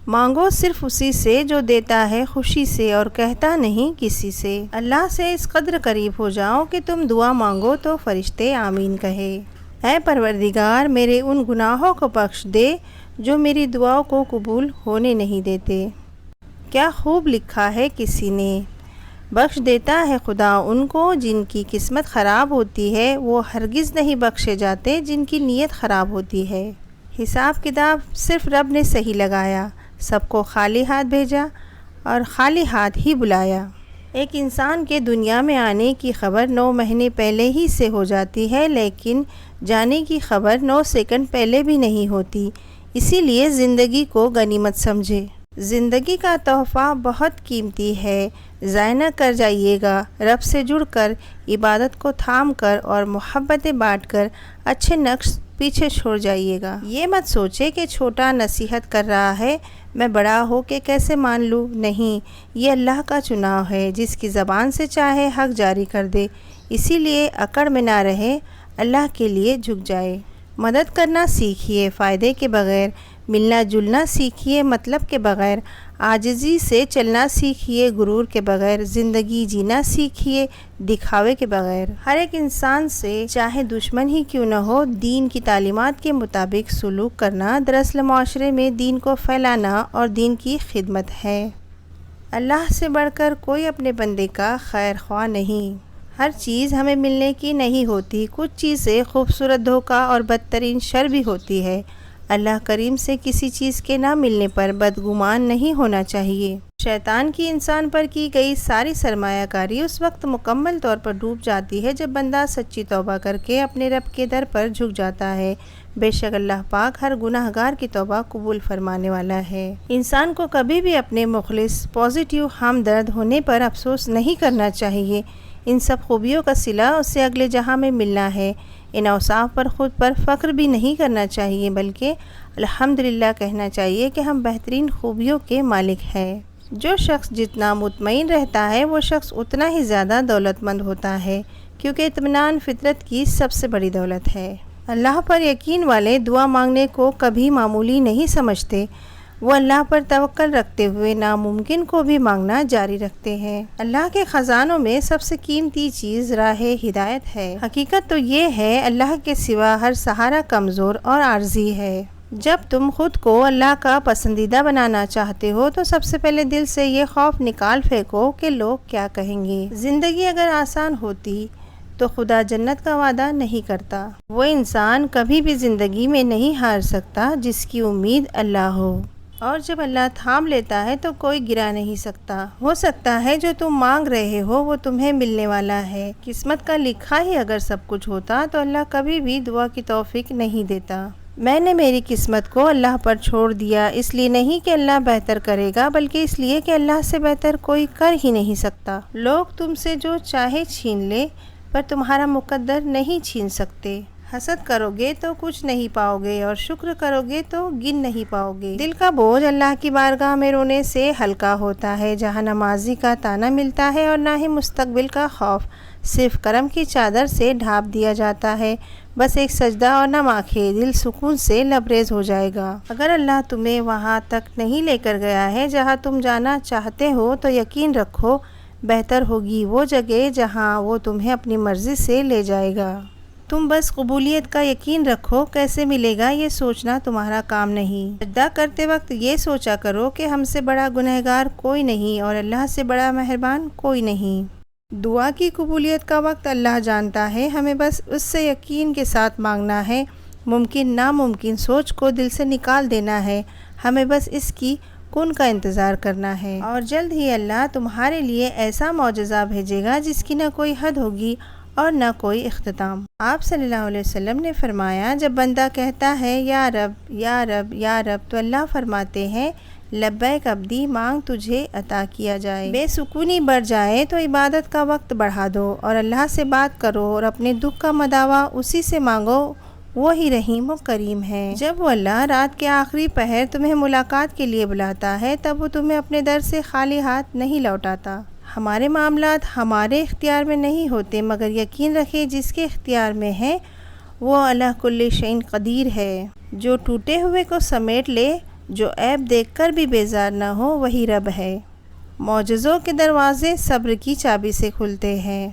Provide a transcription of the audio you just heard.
مانگو صرف اسی سے جو دیتا ہے خوشی سے اور کہتا نہیں کسی سے۔ اللہ سے اس قدر قریب ہو جاؤ کہ تم دعا مانگو تو فرشتے آمین کہے۔ اے پروردگار، میرے ان گناہوں کو بخش دے جو میری دعاؤں کو قبول ہونے نہیں دیتے۔ کیا خوب لکھا ہے کسی نے، بخش دیتا ہے خدا ان کو جن کی قسمت خراب ہوتی ہے، وہ ہرگز نہیں بخشے جاتے جن کی نیت خراب ہوتی ہے۔ حساب کتاب صرف رب نے صحیح لگایا، سب کو خالی ہاتھ بھیجا اور خالی ہاتھ ہی بلایا۔ ایک انسان کے دنیا میں آنے کی خبر 9 مہینے پہلے ہی سے ہو جاتی ہے، لیکن جانے کی خبر 9 سیکنڈ پہلے بھی نہیں ہوتی۔ اسی لیے زندگی کو غنیمت سمجھے۔ زندگی کا تحفہ بہت قیمتی ہے، ضائع نہ کر جائیے گا۔ رب سے جڑ کر، عبادت کو تھام کر اور محبتیں بانٹ کر اچھے نقش پیچھے چھوڑ جائیے گا۔ یہ مت سوچے کہ چھوٹا نصیحت کر رہا ہے، میں بڑا ہو کے کیسے مان لوں۔ نہیں، یہ اللہ کا چناؤ ہے، جس کی زبان سے چاہے حق جاری کر دے۔ اسی لیے اکڑ میں نہ رہے، اللہ کے لیے جھک جائے۔ مدد کرنا سیکھیے فائدے کے بغیر، ملنا جلنا سیکھیے مطلب کے بغیر، عاجزی سے چلنا سیکھیے غرور کے بغیر، زندگی جینا سیکھیے دکھاوے کے بغیر۔ ہر ایک انسان سے چاہے دشمن ہی کیوں نہ ہو، دین کی تعلیمات کے مطابق سلوک کرنا دراصل معاشرے میں دین کو پھیلانا اور دین کی خدمت ہے۔ اللہ سے بڑھ کر کوئی اپنے بندے کا خیر خواہ نہیں۔ ہر چیز ہمیں ملنے کی نہیں ہوتی، کچھ چیزیں خوبصورت دھوکہ اور بدترین شر بھی ہوتی ہے۔ اللہ کریم سے کسی چیز کے نہ ملنے پر بدگمان نہیں ہونا چاہیے۔ شیطان کی انسان پر کی گئی ساری سرمایہ کاری اس وقت مکمل طور پر ڈوب جاتی ہے جب بندہ سچی توبہ کر کے اپنے رب کے در پر جھک جاتا ہے۔ بے شک اللہ پاک ہر گناہ گار کی توبہ قبول فرمانے والا ہے۔ انسان کو کبھی بھی اپنے مخلص پازیٹیو ہمدرد ہونے پر افسوس نہیں کرنا چاہیے۔ ان سب خوبیوں کا صلہ اسے اگلے جہاں میں ملنا ہے۔ ان اوصاف پر خود پر فخر بھی نہیں کرنا چاہیے، بلکہ الحمدللہ کہنا چاہیے کہ ہم بہترین خوبیوں کے مالک ہیں۔ جو شخص جتنا مطمئن رہتا ہے وہ شخص اتنا ہی زیادہ دولت مند ہوتا ہے، کیونکہ اطمینان فطرت کی سب سے بڑی دولت ہے۔ اللہ پر یقین والے دعا مانگنے کو کبھی معمولی نہیں سمجھتے، وہ اللہ پر توکل رکھتے ہوئے ناممکن کو بھی مانگنا جاری رکھتے ہیں۔ اللہ کے خزانوں میں سب سے قیمتی چیز راہ ہدایت ہے۔ حقیقت تو یہ ہے اللہ کے سوا ہر سہارا کمزور اور عارضی ہے۔ جب تم خود کو اللہ کا پسندیدہ بنانا چاہتے ہو تو سب سے پہلے دل سے یہ خوف نکال پھینکو کہ لوگ کیا کہیں گے۔ زندگی اگر آسان ہوتی تو خدا جنت کا وعدہ نہیں کرتا۔ وہ انسان کبھی بھی زندگی میں نہیں ہار سکتا جس کی امید اللہ ہو، اور جب اللہ تھام لیتا ہے تو کوئی گرا نہیں سکتا۔ ہو سکتا ہے جو تم مانگ رہے ہو وہ تمہیں ملنے والا ہے۔ قسمت کا لکھا ہی اگر سب کچھ ہوتا تو اللہ کبھی بھی دعا کی توفیق نہیں دیتا۔ میں نے میری قسمت کو اللہ پر چھوڑ دیا، اس لیے نہیں کہ اللہ بہتر کرے گا، بلکہ اس لیے کہ اللہ سے بہتر کوئی کر ہی نہیں سکتا۔ لوگ تم سے جو چاہے چھین لے، پر تمہارا مقدر نہیں چھین سکتے۔ حسد کرو گے تو کچھ نہیں پاؤ گے، اور شکر کرو گے تو گن نہیں پاؤ گے۔ دل کا بوجھ اللہ کی بارگاہ میں رونے سے ہلکا ہوتا ہے، جہاں نہ ماضی کا تانا ملتا ہے اور نہ ہی مستقبل کا خوف، صرف کرم کی چادر سے ڈھانپ دیا جاتا ہے۔ بس ایک سجدہ اور نم آنکھیں، دل سکون سے لبریز ہو جائے گا۔ اگر اللہ تمہیں وہاں تک نہیں لے کر گیا ہے جہاں تم جانا چاہتے ہو تو یقین رکھو بہتر ہوگی وہ جگہ جہاں وہ تمہیں اپنی مرضی سے لے جائے گا۔ تم بس قبولیت کا یقین رکھو، کیسے ملے گا یہ سوچنا تمہارا کام نہیں۔ سجدہ کرتے وقت یہ سوچا کرو کہ ہم سے بڑا گنہگار کوئی نہیں اور اللہ سے بڑا مہربان کوئی نہیں۔ دعا کی قبولیت کا وقت اللہ جانتا ہے، ہمیں بس اس سے یقین کے ساتھ مانگنا ہے۔ ممکن ناممکن سوچ کو دل سے نکال دینا ہے، ہمیں بس اس کی کن کا انتظار کرنا ہے، اور جلد ہی اللہ تمہارے لیے ایسا معجزہ بھیجے گا جس کی نہ کوئی حد ہوگی اور نہ کوئی اختتام۔ آپ صلی اللہ علیہ وسلم نے فرمایا، جب بندہ کہتا ہے یا رب یا رب یا رب تو اللہ فرماتے ہیں لبیک عبدی، مانگ تجھے عطا کیا جائے۔ بے سکونی بڑھ جائے تو عبادت کا وقت بڑھا دو اور اللہ سے بات کرو اور اپنے دکھ کا مداوا اسی سے مانگو، وہی رحیم و کریم ہے۔ جب وہ اللہ رات کے آخری پہر تمہیں ملاقات کے لیے بلاتا ہے تب وہ تمہیں اپنے در سے خالی ہاتھ نہیں لوٹاتا۔ ہمارے معاملات ہمارے اختیار میں نہیں ہوتے، مگر یقین رکھے جس کے اختیار میں ہے وہ علی کل شیء قدیر ہے۔ جو ٹوٹے ہوئے کو سمیٹ لے جو عیب دیکھ کر بھی بیزار نہ ہو وہی رب ہے۔ معجزوں کے دروازے صبر کی چابی سے کھلتے ہیں۔